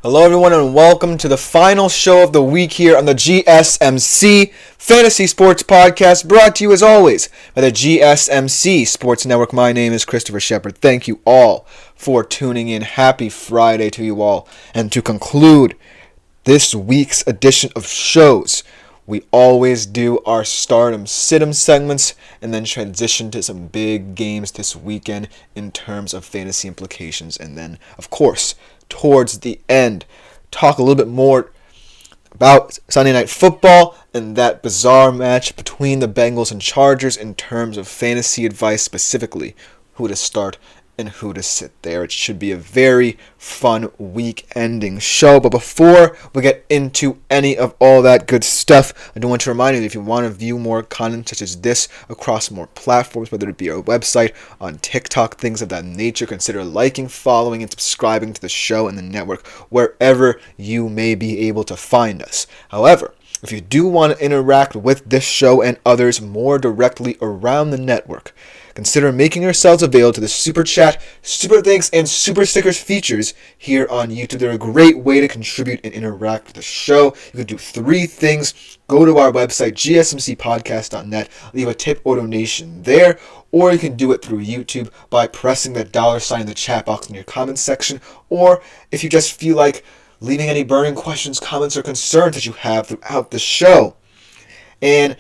Hello everyone and welcome to the final show of the week here on the GSMC Fantasy Sports Podcast, brought to you as always by the GSMC Sports Network. My name is Christopher Shepard. Thank you all for tuning in. Happy Friday to you all. And to conclude this week's edition of shows, we always do our stardom sit-em segments and then transition to some big games this weekend in terms of fantasy implications. And then, of course, towards the end, talk a little bit more about Sunday Night Football and that bizarre match between the Bengals and Chargers in terms of fantasy advice, specifically who to start and who to sit there. It should be a very fun week-ending show. But before we get into any of all that good stuff, I do want to remind you that if you want to view more content such as this across more platforms, whether it be our website, on TikTok, things of that nature, consider liking, following, and subscribing to the show and the network wherever you may be able to find us. However, if you do want to interact with this show and others more directly around the network, consider making yourselves available to the Super Chat, Super Thanks, and Super Stickers features here on YouTube. They're a great way to contribute and interact with the show. You can do three things. Go to our website, gsmcpodcast.net, leave a tip or donation there, or you can do it through YouTube by pressing the $ in the chat box in your comments section, or if you just feel like leaving any burning questions, comments, or concerns that you have throughout the show. And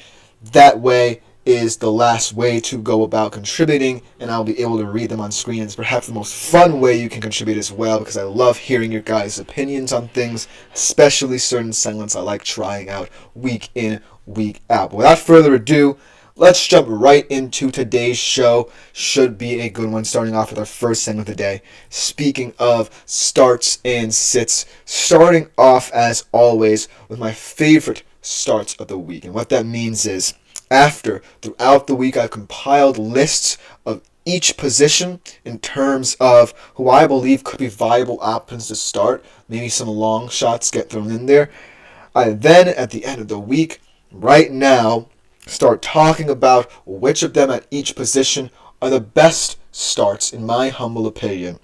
that way is the last way to go about contributing, and I'll be able to read them on screen. It's perhaps the most fun way you can contribute as well, because I love hearing your guys' opinions on things, especially certain segments I like trying out week in, week out. But without further ado, let's jump right into today's show. Should be a good one, starting off with our first segment of the day. Speaking of starts and sits, starting off as always with my favorite starts of the week. And what that means is, throughout the week, I've compiled lists of each position in terms of who I believe could be viable options to start. Maybe some long shots get thrown in there. I then, at the end of the week, right now, start talking about which of them at each position are the best starts, in my humble opinion,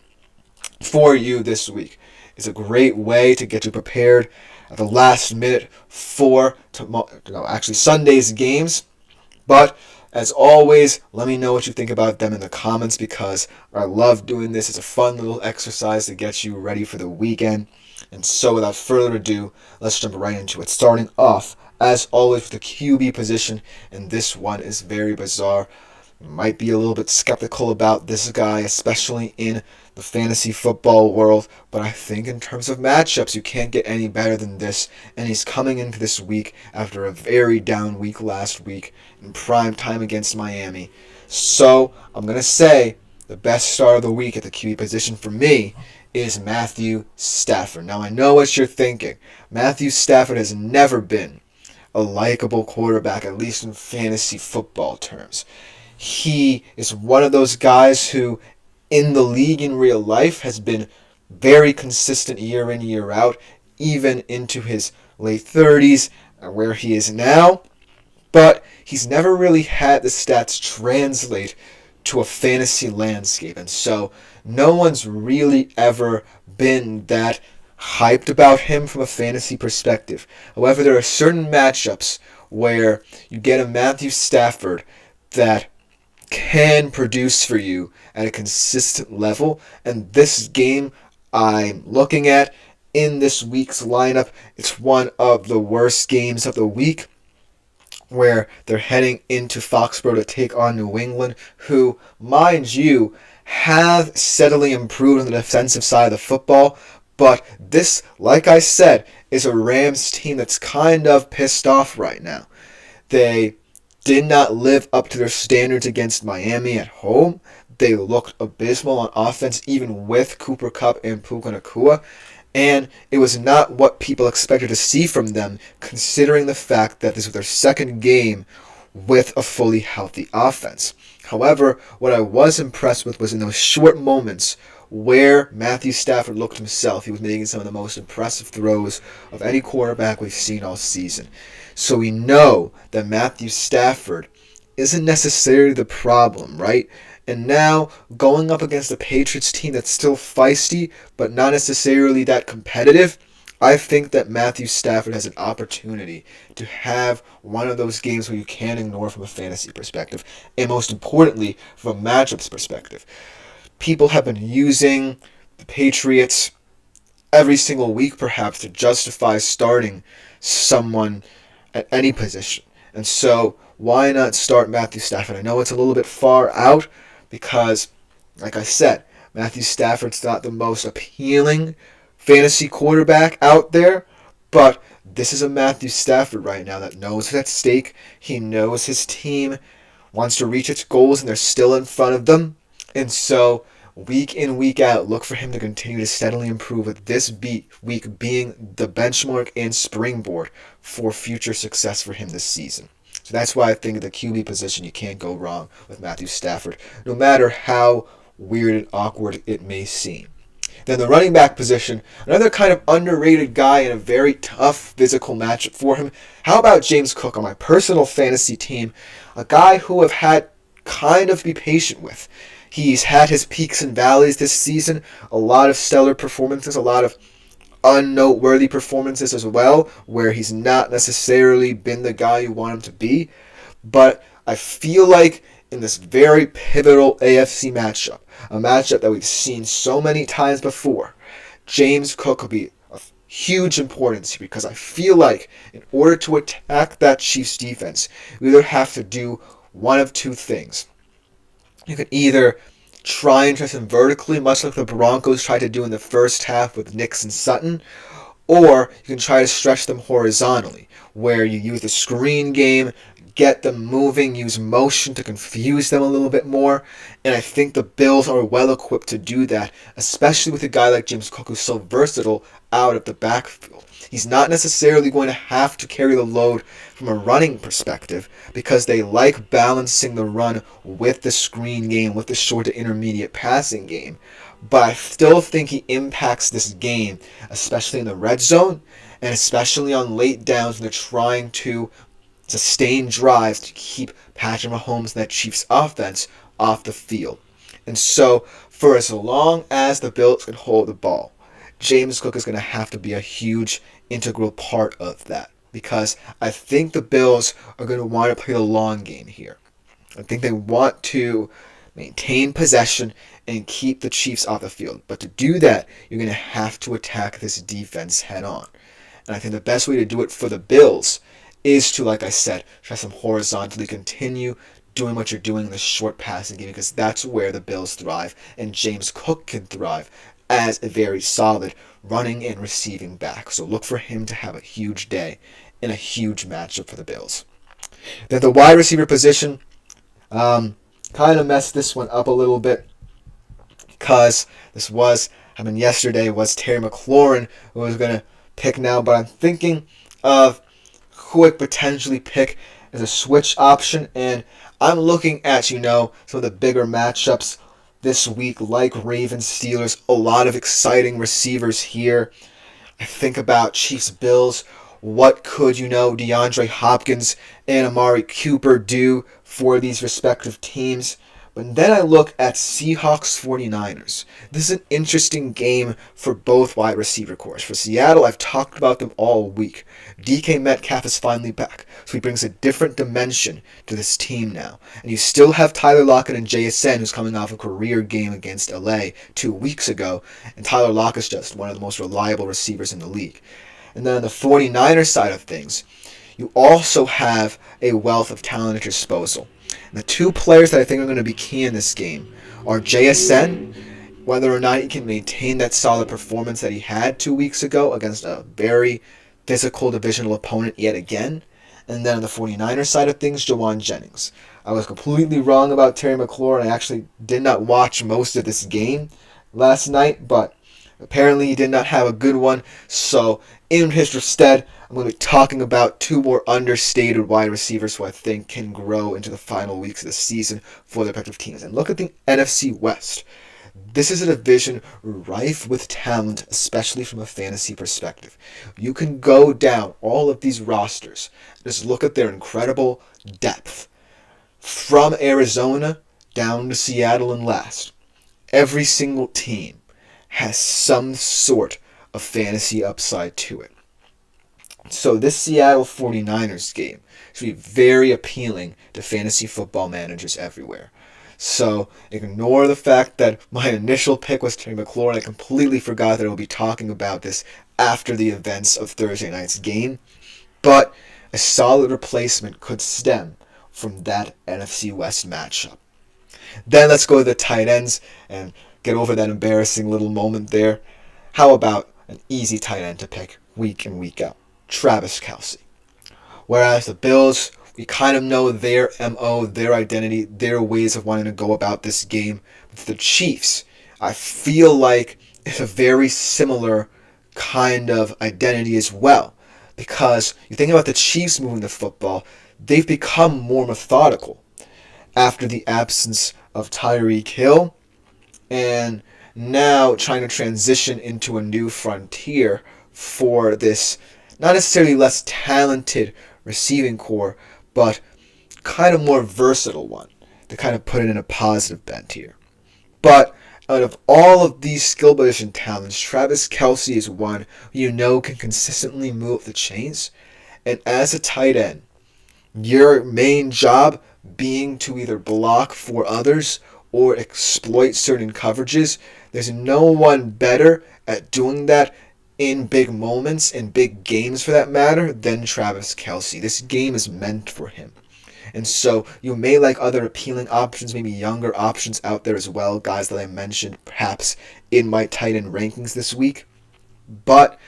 for you this week. It's a great way to get you prepared at the last minute for Sunday's games. But, as always, let me know what you think about them in the comments, because I love doing this. It's a fun little exercise to get you ready for the weekend. And so, without further ado, let's jump right into it. Starting off, as always, with the QB position, and this one is very bizarre. You might be a little bit skeptical about this guy, especially in the fantasy football world, but I think in terms of matchups, you can't get any better than this, and he's coming into this week after a very down week last week in prime time against Miami. So, I'm going to say the best start of the week at the QB position for me is Matthew Stafford. Now, I know what you're thinking. Matthew Stafford has never been a likable quarterback, at least in fantasy football terms. He is one of those guys who, in the league in real life, has been very consistent year in, year out, even into his late 30s, where he is now. But he's never really had the stats translate to a fantasy landscape. And so no one's really ever been that hyped about him from a fantasy perspective. However, there are certain matchups where you get a Matthew Stafford that can produce for you at a consistent level, and this game I'm looking at in this week's lineup, it's one of the worst games of the week, where they're heading into Foxborough to take on New England, who, mind you, have steadily improved on the defensive side of the football, but this, like I said, is a Rams team that's kind of pissed off right now. They did not live up to their standards against Miami at home. They looked abysmal on offense, even with Cooper Kupp and Puka Nacua. And it was not what people expected to see from them, considering the fact that this was their second game with a fully healthy offense. However, what I was impressed with was in those short moments where Matthew Stafford looked himself. He was making some of the most impressive throws of any quarterback we've seen all season. So we know that Matthew Stafford isn't necessarily the problem, right? And now, going up against a Patriots team that's still feisty, but not necessarily that competitive, I think that Matthew Stafford has an opportunity to have one of those games where you can't ignore from a fantasy perspective, and most importantly, from a matchups perspective. People have been using the Patriots every single week, perhaps, to justify starting someone at any position. And so, why not start Matthew Stafford? I know it's a little bit far out because, like I said, Matthew Stafford's not the most appealing fantasy quarterback out there, but this is a Matthew Stafford right now that knows what's at stake. He knows his team wants to reach its goals and they're still in front of them. And so, week in, week out, look for him to continue to steadily improve, with this week being the benchmark and springboard for future success for him this season. So that's why I think at the QB position you can't go wrong with Matthew Stafford, no matter how weird and awkward it may seem. Then the running back position, another kind of underrated guy in a very tough physical matchup for him. How about James Cook on my personal fantasy team? A guy who I've had kind of be patient with. He's had his peaks and valleys this season, a lot of stellar performances, a lot of unnoteworthy performances as well, where he's not necessarily been the guy you want him to be. But I feel like in this very pivotal AFC matchup, a matchup that we've seen so many times before, James Cook will be of huge importance here, because I feel like in order to attack that Chiefs defense, we either have to do one of two things. You can either try and press him vertically, much like the Broncos tried to do in the first half with Nix and Sutton, or you can try to stretch them horizontally, where you use the screen game, get them moving, use motion to confuse them a little bit more. And I think the Bills are well equipped to do that, especially with a guy like James Cook, who's so versatile out of the backfield. He's not necessarily going to have to carry the load from a running perspective, because they like balancing the run with the screen game, with the short to intermediate passing game. But I still think he impacts this game, especially in the red zone, and especially on late downs when they're trying to sustain drives to keep Patrick Mahomes and that Chiefs offense off the field. And so, for as long as the Bills can hold the ball, James Cook is going to have to be a huge integral part of that, because I think the Bills are going to want to play the long game here. I think they want to maintain possession and keep the Chiefs off the field. But to do that, you're going to have to attack this defense head on. And I think the best way to do it for the Bills is to, like I said, try some horizontally continue doing what you're doing in the short passing game, because that's where the Bills thrive, and James Cook can thrive as a very solid running and receiving back. So look for him to have a huge day in a huge matchup for the Bills. Then the wide receiver position, kind of messed this one up a little bit, because yesterday was Terry McLaurin who was going to pick now, but I'm thinking of who I potentially pick as a switch option, and I'm looking at, some of the bigger matchups this week, like Ravens, Steelers, a lot of exciting receivers here. I think about Chiefs, Bills. What could, DeAndre Hopkins and Amari Cooper do for these respective teams? But then I look at Seahawks 49ers. This is an interesting game for both wide receiver cores. For Seattle, I've talked about them all week. DK Metcalf is finally back, so he brings a different dimension to this team now. And you still have Tyler Lockett and JSN, who's coming off a career game against LA 2 weeks ago. And Tyler Lockett's just one of the most reliable receivers in the league. And then on the 49ers side of things, you also have a wealth of talent at your disposal. And the two players that I think are going to be key in this game are JSN, whether or not he can maintain that solid performance that he had 2 weeks ago against a very physical divisional opponent yet again. And then on the 49ers side of things, Jawan Jennings. I was completely wrong about Terry McLaurin. I actually did not watch most of this game last night, but apparently he did not have a good one. So in his stead, I'm going to be talking about two more understated wide receivers who I think can grow into the final weeks of the season for their respective teams. And look at the NFC West. This is a division rife with talent, especially from a fantasy perspective. You can go down all of these rosters and just look at their incredible depth. from Arizona down to Seattle and last, every single team has some sort of fantasy upside to it. So this Seattle 49ers game should be very appealing to fantasy football managers everywhere. So ignore the fact that my initial pick was Terry McLaurin. I completely forgot that I will be talking about this after the events of Thursday night's game. But a solid replacement could stem from that NFC West matchup. Then let's go to the tight ends and get over that embarrassing little moment there. How about an easy tight end to pick week in, week out? Travis Kelce. Whereas the Bills, we kind of know their MO, their identity, their ways of wanting to go about this game. With the Chiefs, I feel like it's a very similar kind of identity as well. Because you think about the Chiefs moving the football, they've become more methodical after the absence of Tyreek Hill, and now trying to transition into a new frontier for this not necessarily less talented receiving core, but kind of more versatile one, to kind of put it in a positive bent here. But out of all of these skill position talents, Travis Kelce is one who you know can consistently move the chains. And as a tight end, your main job being to either block for others or exploit certain coverages, there's no one better at doing that in big moments, in big games for that matter, than Travis Kelce. This game is meant for him. And so you may like other appealing options, maybe younger options out there as well, guys that I mentioned perhaps in my tight end rankings this week. But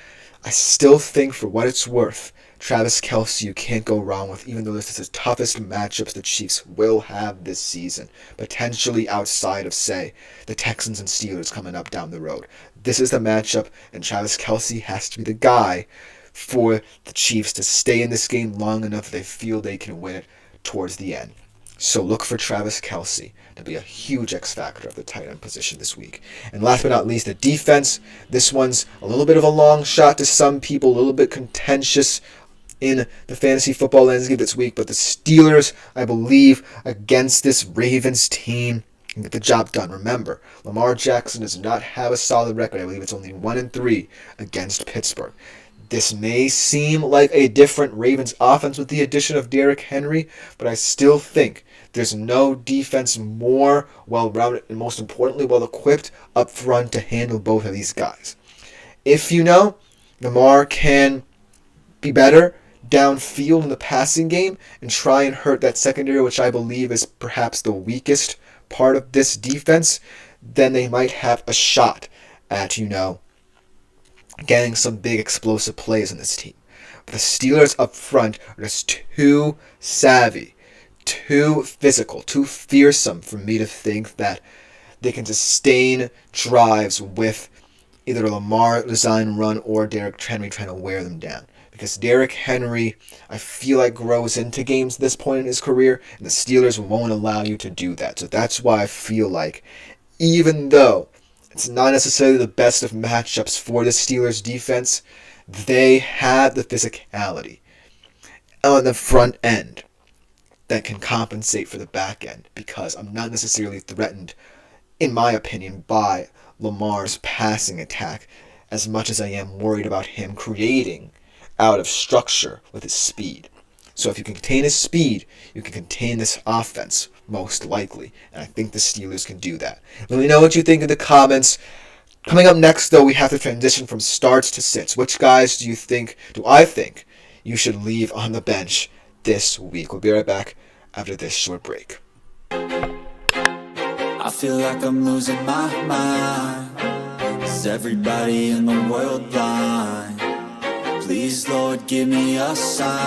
I still think, for what it's worth, Travis Kelce you can't go wrong with, even though this is the toughest matchups the Chiefs will have this season, potentially outside of, say, the Texans and Steelers coming up down the road. This is the matchup, and Travis Kelce has to be the guy for the Chiefs to stay in this game long enough they feel they can win it towards the end. So look for Travis Kelce to be a huge X factor of the tight end position this week. And last but not least, the defense. This one's a little bit of a long shot to some people, a little bit contentious in the fantasy football landscape this week, but the Steelers, I believe, against this Ravens team, can get the job done. Remember, Lamar Jackson does not have a solid record. I believe it's only 1-3 against Pittsburgh. This may seem like a different Ravens offense with the addition of Derrick Henry, but I still think there's no defense more well-rounded and, most importantly, well-equipped up front to handle both of these guys. If you know Lamar can be better downfield in the passing game and try and hurt that secondary, which I believe is perhaps the weakest part of this defense, then they might have a shot at, getting some big explosive plays in this team. But the Steelers up front are just too savvy, too physical, too fearsome for me to think that they can sustain drives with either a Lamar design run or Derrick Henry trying to wear them down. Because Derrick Henry, I feel like, grows into games at this point in his career, and the Steelers won't allow you to do that. So that's why I feel like, even though it's not necessarily the best of matchups for the Steelers defense, they have the physicality on the front end that can compensate for the back end, because I'm not necessarily threatened, in my opinion, by Lamar's passing attack as much as I am worried about him creating out of structure with his speed. So if you can contain his speed, you can contain this offense, most likely. And I think the Steelers can do that. Let me know what you think in the comments. Coming up next, though, we have to transition from starts to sits. Which guys do I think you should leave on the bench this week? We'll be right back after this short break. I feel like I'm losing my mind. Is everybody in the world blind? Please, Lord, give me a sign.